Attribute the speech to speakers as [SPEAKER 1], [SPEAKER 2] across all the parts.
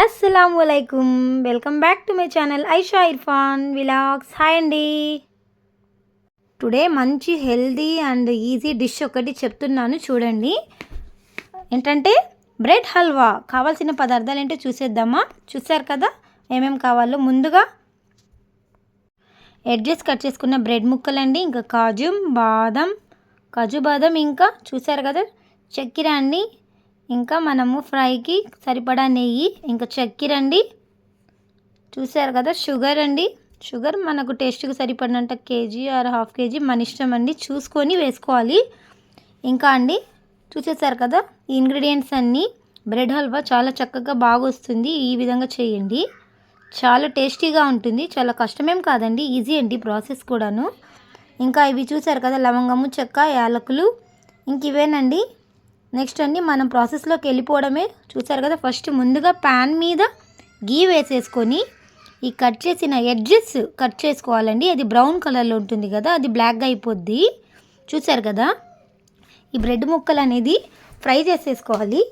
[SPEAKER 1] అస్సలాముఅలైకుం welcome back to my channel Aisha Irfan vlogs. Hi అండి. Today మంచి healthy and easy dish ఒకటి చెప్తున్నాను చూడండి. ఏంటంటే బ్రెడ్ హల్వా. కావాల్సిన పదార్థాలు ఏంటో చూసేద్దామా? చూసారు కదా ఏమేమి కావాలో. ముందుగా ఎడ్జెస్ కట్ చేసుకున్న బ్రెడ్ ముక్కలండి, ఇంకా కాజు బాదం, ఇంకా చూసారు కదా చక్కెర అండి, ఇంకా మనము ఫ్రైకి సరిపడా నెయ్యి, ఇంకా చక్కెర అండి, చూసారు కదా షుగర్ అండి. షుగర్ మనకు టేస్ట్కి సరిపడినంత కేజీ ఆర్ హాఫ్ కేజీ మన ఇష్టం అండి, చూసుకొని వేసుకోవాలి. ఇంకా అండి చూసేసారు కదా ఈ ఇంగ్రీడియంట్స్ అన్నీ. బ్రెడ్ హల్వా చాలా చక్కగా బాగా వస్తుంది. ఈ విధంగా చేయండి, చాలా టేస్టీగా ఉంటుంది. చాలా కష్టమేం కాదండి, ఈజీ అండి ప్రాసెస్ కూడాను. ఇంకా ఇవి చూసారు కదా లవంగము, చెక్క, యాలకులు, ఇంక ఇవేనండి. నెక్స్ట్ అండి మనం ప్రాసెస్లోకి వెళ్ళిపోవడమే. చూసారు కదా ఫస్ట్ ముందుగా ప్యాన్ మీద గీ వేసేసుకొని ఈ కట్ చేసిన ఎడ్జెస్ కట్ చేసుకోవాలండి. అది బ్రౌన్ కలర్లో ఉంటుంది కదా, అది బ్లాక్గా అయిపోద్ది. చూసారు కదా ఈ బ్రెడ్ ముక్కలు అనేది ఫ్రై చేసేసుకోవాలి.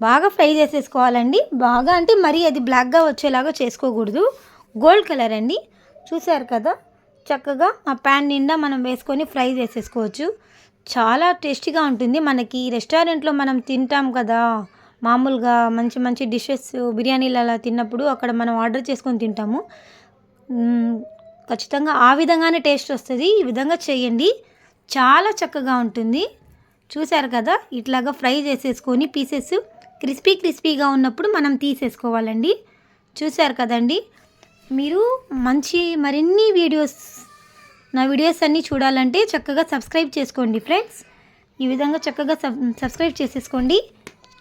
[SPEAKER 1] బాగా ఫ్రై చేసేసుకోవాలండి. బాగా అంటే మరీ అది బ్లాక్గా వచ్చేలాగా చేసుకోకూడదు. గోల్డ్ కలర్ అండి. చూసారు కదా చక్కగా ఆ ప్యాన్ నిండా మనం వేసుకొని ఫ్రై చేసేసుకోవచ్చు. చాలా టేస్టీగా ఉంటుంది. మనకి రెస్టారెంట్లో మనం తింటాం కదా మామూలుగా మంచి మంచి డిషెస్, బిర్యానీలు అలా తిన్నప్పుడు అక్కడ మనం ఆర్డర్ చేసుకొని తింటాము. ఖచ్చితంగా ఆ విధంగానే టేస్ట్ వస్తుంది. ఈ విధంగా చేయండి, చాలా చక్కగా ఉంటుంది. చూసారు కదా ఇట్లాగా ఫ్రై చేసేసుకొని పీసెస్ క్రిస్పీగా ఉన్నప్పుడు మనం తీసేసుకోవాలండి. చూసారు కదండి. మీరు మరిన్ని నా వీడియోస్ అన్నీ చూడాలంటే చక్కగా సబ్స్క్రైబ్ చేసుకోండి ఫ్రెండ్స్. ఈ విధంగా చక్కగా సబ్స్క్రైబ్ చేసేసుకోండి.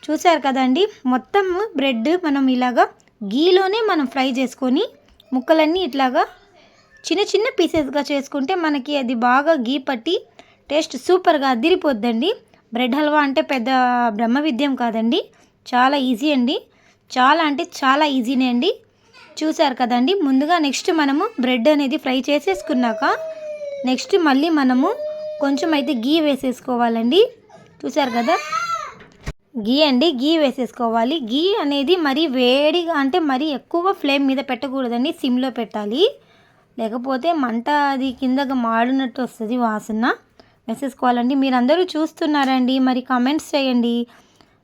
[SPEAKER 1] చూసారు కదండి మొత్తం బ్రెడ్ మనం ఇలాగా గీలోనే మనం ఫ్రై చేసుకొని ముక్కలన్నీ ఇట్లాగా చిన్న చిన్న పీసెస్గా చేసుకుంటే మనకి అది బాగా గీ పట్టి టేస్ట్ సూపర్గా అదిరిపోద్దండి. బ్రెడ్ హల్వా అంటే పెద్ద బ్రహ్మ విద్యం కాదండి, చాలా ఈజీ అండి. చాలా అంటే చాలా ఈజీనే అండి. చూసారు కదండి. ముందుగా నెక్స్ట్ మనము బ్రెడ్ అనేది ఫ్రై చేసేసుకున్నాక నెక్స్ట్ మళ్ళీ మనము కొంచెం అయితే గీ వేసేసుకోవాలండి. చూసారు కదా గీ వేసేసుకోవాలి. గీ అనేది మరీ వేడిగా అంటే మరీ ఎక్కువ ఫ్లేమ్ మీద పెట్టకూడదండి, సిమ్లో పెట్టాలి. లేకపోతే మంట అది కిందగా మాడినట్టు వస్తుంది వాసన. వేసేసుకోవాలండి. మీరందరూ చూస్తున్నారండి, మరి కామెంట్స్ చేయండి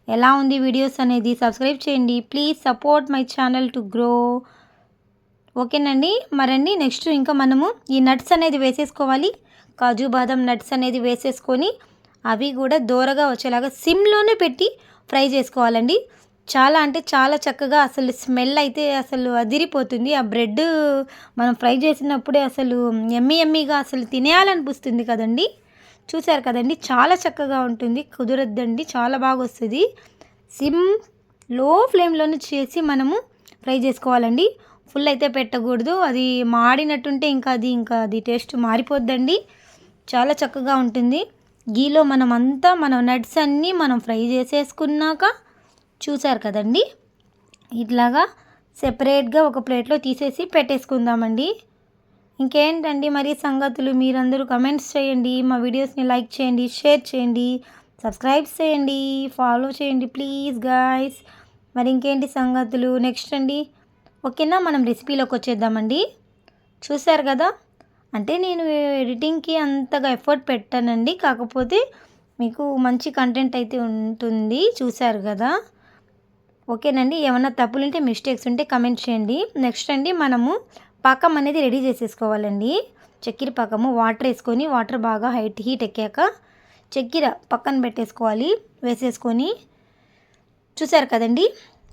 [SPEAKER 1] ఎలా ఉంది వీడియోస్ అనేది. సబ్స్క్రైబ్ చేయండి please, support my channel to grow. ఓకేనండి. మరండి నెక్స్ట్ ఇంకా మనము ఈ నట్స్ అనేది వేసేసుకోవాలి. కాజు బాదం నట్స్ అనేది వేసేసుకొని అవి కూడా దోరగా వచ్చేలాగా సిమ్లోనే పెట్టి ఫ్రై చేసుకోవాలండి. చాలా అంటే చాలా చక్కగా అసలు స్మెల్ అయితే అసలు అదిరిపోతుంది. ఆ బ్రెడ్ మనం ఫ్రై చేసినప్పుడే అసలు ఎమ్మీగా అసలు తినేయాలనిపిస్తుంది కదండి. చూసారు కదండి చాలా చక్కగా ఉంటుంది. కుదరద్దండి, చాలా బాగా వస్తుంది. లో ఫ్లేమ్లోనే చేసి మనము ఫ్రై చేసుకోవాలండి. ఫుల్ అయితే పెట్టకూడదు, అది మాడినట్టుంటే ఇంకా అది టేస్ట్ మారిపోద్దండి. చాలా చక్కగా ఉంటుంది. గీలో మన నట్స్ అన్నీ మనం ఫ్రై చేసేసుకున్నాక చూసారు కదండి ఇట్లాగా సెపరేట్గా ఒక ప్లేట్లో తీసేసి పెట్టేసుకుందామండి. ఇంకేంటండి మరి సంగతులు. మీరందరూ కమెంట్స్ చేయండి, మా వీడియోస్ని లైక్ చేయండి, షేర్ చేయండి, సబ్స్క్రైబ్ చేయండి, ఫాలో చేయండి ప్లీజ్ గాయ్స్. మరి ఇంకేంటి సంగతులు నెక్స్ట్ అండి. ఓకేనా, మనం రెసిపీలోకి వచ్చేద్దామండి. చూసారు కదా అంటే నేను ఎడిటింగ్కి అంతగా ఎఫర్ట్ పెట్టానండి, కాకపోతే మీకు మంచి కంటెంట్ అయితే ఉంటుంది. చూసారు కదా ఓకేనండి. ఏమన్నా తప్పులుంటే మిస్టేక్స్ ఉంటే కమెంట్ చేయండి. నెక్స్ట్ అండి మనము పాకం అనేది రెడీ చేసేసుకోవాలండి. చక్కెర పాకము వాటర్ వేసుకొని, వాటర్ బాగా హీట్ ఎక్కాక చక్కెర పక్కన పెట్టేసుకోవాలి వేసేసుకొని. చూసారు కదండి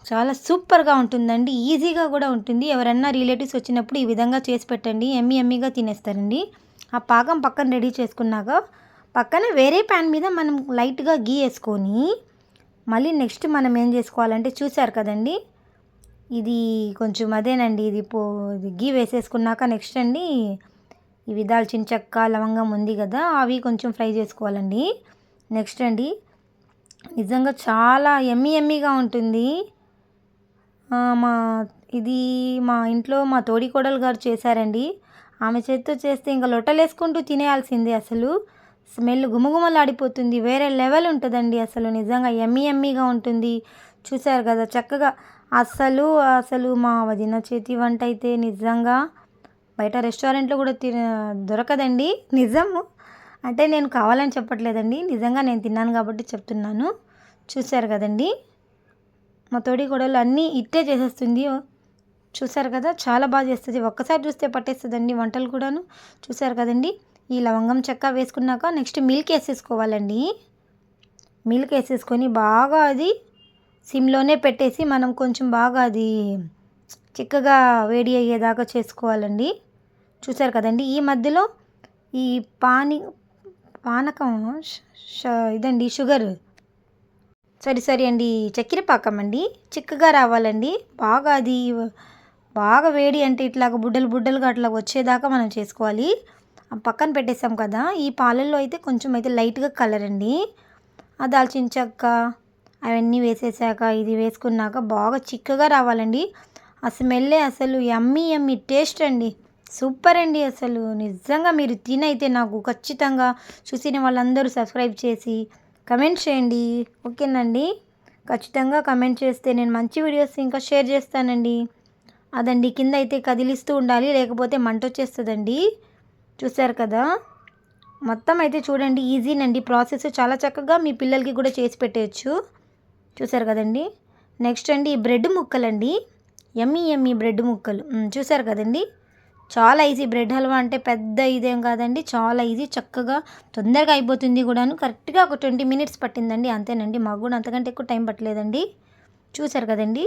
[SPEAKER 1] చాలా సూపర్గా ఉంటుందండి, ఈజీగా కూడా ఉంటుంది. ఎవరన్నా రిలేటివ్స్ వచ్చినప్పుడు ఈ విధంగా చేసి పెట్టండి, ఎమ్మీగా తినేస్తారండి. ఆ పాకం పక్కన రెడీ చేసుకున్నాక పక్కన వేరే ప్యాన్ మీద మనం లైట్గా గీ వేసుకొని మళ్ళీ నెక్స్ట్ మనం ఏం చేసుకోవాలంటే చూసారు కదండి ఇది కొంచెం అదేనండి, ఇది గీ వేసేసుకున్నాక నెక్స్ట్ అండి ఇవి దాల్చిన చెక్క, లవంగం ఉంది కదా, అవి కొంచెం ఫ్రై చేసుకోవాలండి. నెక్స్ట్ అండి నిజంగా చాలా ఎమ్మీగా ఉంటుంది. మా ఇంట్లో మా తోడికోడలు గారు చేశారండి. ఆమె చేతితో చేస్తే ఇంకా లొట్టలేసుకుంటూ తినేయాల్సిందే. అసలు స్మెల్ గుమగుమలాడిపోతుంది, వేరే లెవెల్ ఉంటుందండి. అసలు నిజంగా ఎమ్మీగా ఉంటుంది. చూసారు కదా చక్కగా. అస్సలు అసలు మా వదిన చేతి వంట అయితే నిజంగా బయట రెస్టారెంట్లో కూడా దొరకదండి. నిజము అంటే నేను కావాలని చెప్పట్లేదండి, నిజంగా నేను తిన్నాను కాబట్టి చెప్తున్నాను. చూసారు కదండి, మా తోడి కోడలు అన్నీ ఇట్టే చేసేస్తుంది. చూసారు కదా, చాలా బాగా చేస్తుంది. ఒక్కసారి చూస్తే పట్టేస్తుందండి వంటలు కూడాను. చూసారు కదండి, ఈ లవంగం చెక్క వేసుకున్నాక నెక్స్ట్ మిల్క్ వేసేసుకోవాలండి. మిల్క్ వేసేసుకొని బాగా అది సిమ్లోనే పెట్టేసి మనం కొంచెం బాగా అది చిక్కగా వేడి అయ్యేదాకా చేసుకోవాలండి. చూసారు కదండి, ఈ మధ్యలో ఈ పానకం ఇదండి షుగర్ సరి అండి, చక్కెర పాకం అండి, చిక్కగా రావాలండి. బాగా అది బాగా వేడి అంటే ఇట్లాగ బుడ్డలుగా అట్లా వచ్చేదాకా మనం చేసుకోవాలి. పక్కన పెట్టేసాం కదా, ఈ పాలల్లో అయితే కొంచెం అయితే లైట్గా కలర్ అండి. ఆ దాల్చిన చెక్క అవన్నీ వేసేసాక ఇది వేసుకున్నాక బాగా చిక్కగా రావాలండి. ఆ స్మెల్లే అసలు యమ్మీ టేస్ట్ అండి, సూపర్ అండి. అసలు నిజంగా మీరు తినైతే నాకు ఖచ్చితంగా చూసిన వాళ్ళందరూ సబ్స్క్రైబ్ చేసి కమెంట్ చేయండి, ఓకేనండి. ఖచ్చితంగా కమెంట్ చేస్తే నేను మంచి వీడియోస్ ఇంకా షేర్ చేస్తానండి. అదండి కింద అయితే కదిలిస్తూ ఉండాలి, లేకపోతే మంట వచ్చేస్తుందండి. చూసారు కదా, మొత్తం అయితే చూడండి ఈజీనండి ప్రాసెస్, చాలా చక్కగా మీ పిల్లలకి కూడా చేసి పెట్టేయచ్చు. చూసారు కదండి, నెక్స్ట్ అండి బ్రెడ్ ముక్కలండి, యమ్మీ బ్రెడ్ ముక్కలు. చూసారు కదండి, చాలా ఈజీ. బ్రెడ్ హల్వా అంటే పెద్ద ఇదేం కాదండి, చాలా ఈజీ, చక్కగా తొందరగా అయిపోతుంది కూడాను. కరెక్ట్గా ఒక 20 మినిట్స్ పట్టిందండి, అంతేనండి. మాకు కూడా అంతకంటే ఎక్కువ టైం పట్టలేదండి. చూసారు కదండి,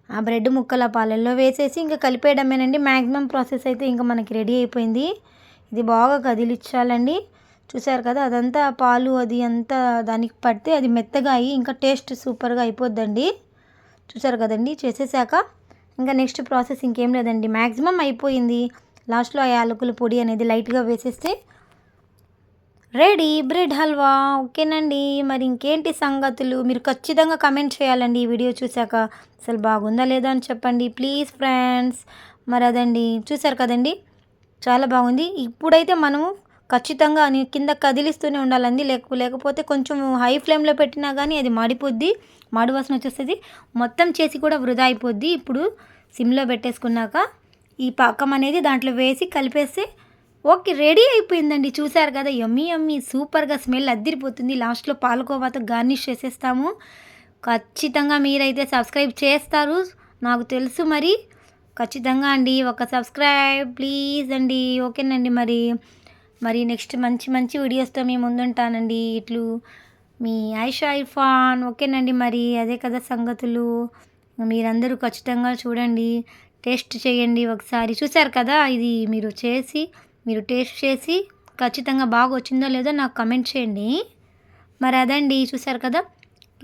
[SPEAKER 1] ఆ బ్రెడ్ ముక్కల పాలల్లో వేసేసి ఇంకా కలిపేయడమేనండి. మ్యాక్సిమం ప్రాసెస్ అయితే ఇంకా మనకి రెడీ అయిపోయింది. ఇది బాగా కదిలించాలండి. చూసారు కదా, అదంతా పాలు అది అంతా దానికి పడితే అది మెత్తగా అయ్యి ఇంకా టేస్ట్ సూపర్గా అయిపోద్దండి. చూసారు కదండి, చేసేసాక ఇంకా నెక్స్ట్ ప్రాసెస్ ఇంకేం లేదండి, మ్యాక్సిమం అయిపోయింది. లాస్ట్లో ఆ యాలకుల పొడి అనేది లైట్గా వేసేస్తే రెడీ బ్రెడ్ హల్వా, ఓకేనండి. మరి ఇంకేంటి సంగతులు, మీరు ఖచ్చితంగా కమెంట్ చేయాలండి ఈ వీడియో చూశాక. అసలు బాగుందా లేదా అని చెప్పండి ప్లీజ్ ఫ్రెండ్స్. మరి అదండి, చూసారు కదండి, చాలా బాగుంది. ఇప్పుడైతే మనము ఖచ్చితంగా కింద కదిలిస్తూనే ఉండాలండి, లేకపోతే కొంచెం హై ఫ్లేమ్లో పెట్టినా కానీ అది మాడిపోద్ది, మాడి వాసన వచ్చేస్తుంది. మొత్తం చేసి కూడా వృధా అయిపోద్ది. ఇప్పుడు సిమ్లో పెట్టేసుకున్నాక ఈ పాకం అనేది దాంట్లో వేసి కలిపేస్తే ఓకే, రెడీ అయిపోయిందండి. చూసారు కదా, యమ్మీ సూపర్గా స్మెల్ అద్దిరిపోతుంది. లాస్ట్లో పాలకోవాతో గార్నిష్ చేసేస్తాము. ఖచ్చితంగా మీరైతే సబ్స్క్రైబ్ చేస్తారు నాకు తెలుసు. మరి ఖచ్చితంగా అండి, ఒక సబ్స్క్రైబ్ ప్లీజ్ అండి, ఓకేనండి. మరి నెక్స్ట్ మంచి వీడియోస్తో మీ ముందుంటానండి. ఇట్లు మీ ఆయిషా ఇర్ఫాన్, ఓకేనండి. మరి అదే కదా సంగతులు. మీరందరూ ఖచ్చితంగా చూడండి, టేస్ట్ చేయండి ఒకసారి. చూసారు కదా, ఇది మీరు టేస్ట్ చేసి ఖచ్చితంగా బాగా వచ్చిందో లేదో నాకు కమెంట్ చేయండి. మరి అదండి, చూసారు కదా,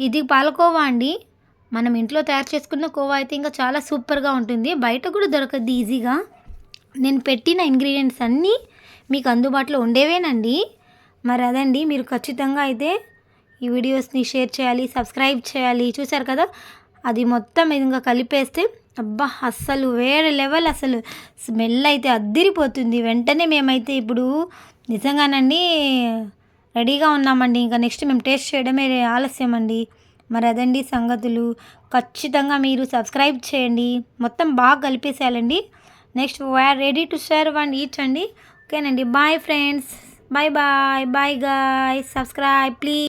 [SPEAKER 1] ఇది పాలకోవా అండి. మనం ఇంట్లో తయారు చేసుకున్న కోవా అయితే ఇంకా చాలా సూపర్గా ఉంటుంది. బయట కూడా దొరకద్ది ఈజీగా. నేను పెట్టిన ఇంగ్రీడియంట్స్ అన్నీ మీకు అందుబాటులో ఉండేవేనండి. మరి అదండి, మీరు ఖచ్చితంగా అయితే ఈ వీడియోస్ని షేర్ చేయాలి, సబ్స్క్రైబ్ చేయాలి. చూసారు కదా, అది మొత్తం ఇంకా కలిపేస్తే అబ్బా అస్సలు వేరే లెవెల్, అసలు స్మెల్ అయితే అద్దిరిపోతుంది. వెంటనే మేమైతే ఇప్పుడు నిజంగానండి రెడీగా ఉన్నామండి. ఇంకా నెక్స్ట్ మేము టేస్ట్ చేయడమే ఆలస్యం అండి. మరి అదండి సంగతులు. ఖచ్చితంగా మీరు సబ్స్క్రైబ్ చేయండి, మొత్తం బాగా కలిపేసేయాలండి. Next we are ready to serve and eat అండి, ఓకేనండి. Bye friends, bye guys, subscribe please.